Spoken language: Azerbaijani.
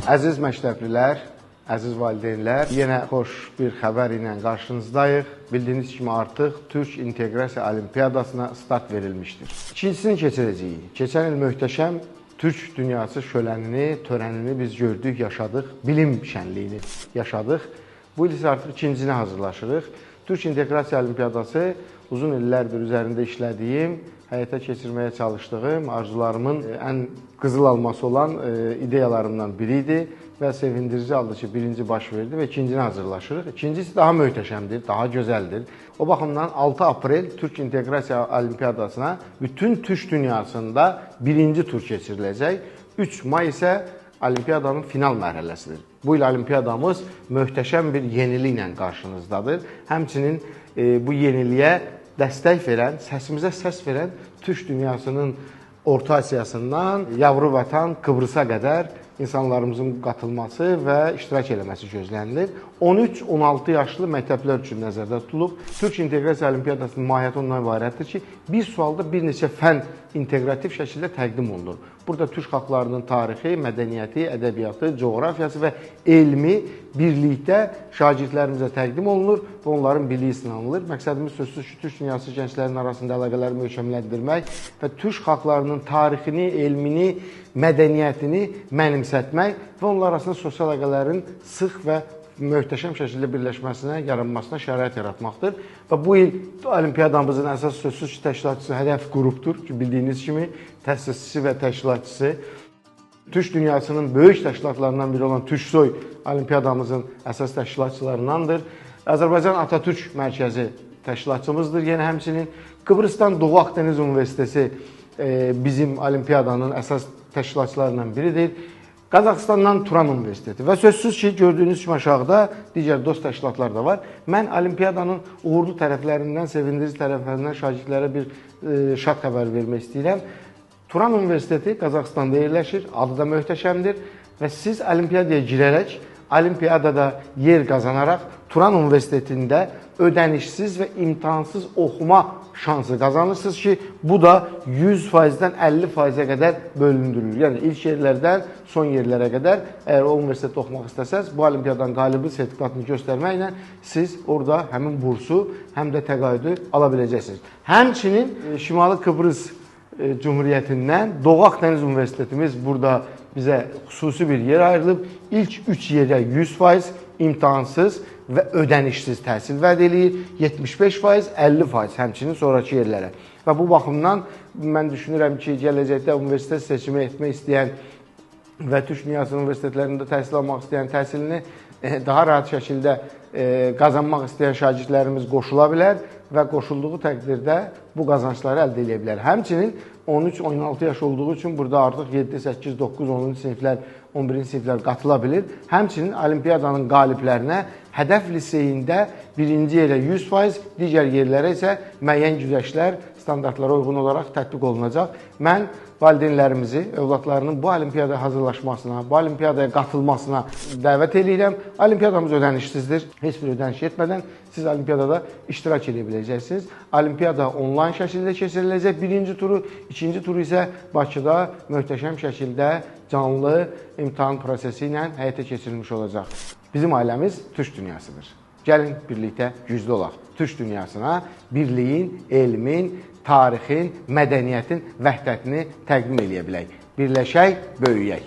Əziz məktəblilər, əziz valideynlər, yenə xoş bir xəbər ilə qarşınızdayıq. Bildiyiniz kimi artıq Türk İnteqrasiya Olimpiyadasına start verilmişdir. İkincisini keçirəcəyik. Keçən il möhtəşəm Türk dünyası şölənini, törənini biz gördük, yaşadıq. Bilim şənliyini yaşadıq. Bu il isə artıq ikincisine hazırlaşırıq. Türk İnteqrasiya Olimpiyadası uzun illərdir üzərində işlədiyim, həyata keçirməyə çalışdığım, arzularımın ən qızıl alması olan ideyalarımdan biridir və sevindirici halda ki, birinci baş verdi və ikincisine hazırlaşırıq. İkincisi daha möhtəşəmdir, daha gözəldir. O baxımdan 6 aprel Türk İnteqrasiya Olimpiyadasına bütün Türk dünyasında birinci tur keçiriləcək. 3 may isə Olimpiyadanın final mərhələsidir. Bu il Olimpiyadamız möhtəşəm bir yeniliklə qarşınızdadır. Həmçinin bu yeniliyə dəstək verən, səsimizə səs verən Türk dünyasının Orta Asiyasından yavru vətən Kıbrısa qədər insanlarımızın qatılması və iştirak eləməsi gözlənilir. 13-16 yaşlı məktəblər üçün nəzərdə tutulub. Türk İnteqrasiya Olimpiyadasının mahiyyəti ondan ibarətdir ki, bir sualda bir neçə fən inteqrativ şəkildə təqdim olunur. Burada Türk xalqlarının tarixi, mədəniyyəti, ədəbiyyatı, coğrafiyası və elmi birlikdə şagirdlərimizə təqdim olunur və onların biliyi sınanılır. Məqsədimiz sözsüz ki, Türk dünyası gənclərinin arasında əlaqələri möhkəmləndirmək və Türk xalqlarının tarixini, elmini, mədəniyyətini mənimsətmək və onlar arasında sosial əlaqələrin sıx və möhtəşəm şəkildə birləşməsinə, yaranmasına şərait yaratmaqdır. Və bu il Olimpiyadamızın əsas sözsüz ki, təşkilatçısı hədəf qrupdur ki, bildiyiniz kimi təsisçisi və təşkilatçısı Türk dünyasının böyük təşkilatlarından biri olan Türksoy Olimpiyadamızın əsas təşkilatçılarındandır. Azərbaycan Atatürk Mərkəzi təşkilatçımızdır. Yenə həmçinin Kıbrısdan Doğu Akdeniz Universiteti bizim Olimpiyadanın əsas təşkilatçılarından biridir. Qazaxıstandan Turan Universiteti və sözsüz ki, gördüyünüz kimi aşağıda digər dost təşkilatlar da var. Mən Olimpiyadanın uğurlu tərəflərindən, sevindirici tərəflərindən şagirdlərə bir şad xəbər vermək istəyirəm. Turan Universiteti Qazaxıstanda yerləşir, adı da möhtəşəmdir və siz Olimpiyadaya girərək, Olimpiyadada yer qazanaraq Turan Universitetində ödənişsiz və imtahansız oxuma şansı qazanırsınız ki, bu da 100%-dən 50%-ə qədər bölündürülür. Yəni, ilk yerlərdən son yerlərə qədər, əgər o universitetdə oxumaq istəsəz, bu Olimpiyadan qalibi sertifikatını göstərməklə siz orada həmin bursu, həm də təqaüdü ala biləcəksiniz. Həmçinin Şimali Kıbrıs Cumhuriyyətindən Doğu Akdeniz Universitetimiz burada bizə xüsusi bir yer ayrılıb. İlk 3 yerə 100% imtahansız və ödənişsiz təhsil vəd eləyir, 75%, 50% həmçinin sonraki yerlərə. Və bu baxımdan mən düşünürəm ki, gələcəkdə universitet seçimi etmək istəyən və Türk dünyası universitetlərində təhsil almaq istəyən təhsilini daha rahat şəkildə qazanmaq istəyən şagirdlərimiz qoşula bilər və qoşulduğu təqdirdə bu qazancları əldə edə bilər. Həmçinin 13-16 yaş olduğu üçün burada artıq 7, 8, 9, 10-cu siniflər, 11-ci siniflər qatıla bilir. Həmçinin Olimpiyadanın qaliblərinə hədəf liseyində birinci yerə 100%, digər yerlərə isə müəyyən güzəştlər standartlara uyğun olaraq tətbiq olunacaq. Mən valideynlərimizi, övladlarının bu olimpiyada hazırlaşmasına, bu olimpiyadaya qatılmasına dəvət edirəm. Olimpiyadamız ödənişsizdir. Heç bir ödəniş etmədən siz olimpiyadada iştirak edə biləcəksiniz. Olimpiyada onlayn şəkildə keçiriləcək birinci turu, ikinci turu isə Bakıda möhtəşəm şəkildə canlı imtahan prosesi ilə həyata keçirilmiş olacaq. Bizim ailəmiz Türk dünyasıdır. Gəlin birlikdə güclü olaq. Türk dünyasına birliyin, elmin, tarixin, mədəniyyətin vəhdətini təqdim eləyə bilək. Birləşək, böyüyək.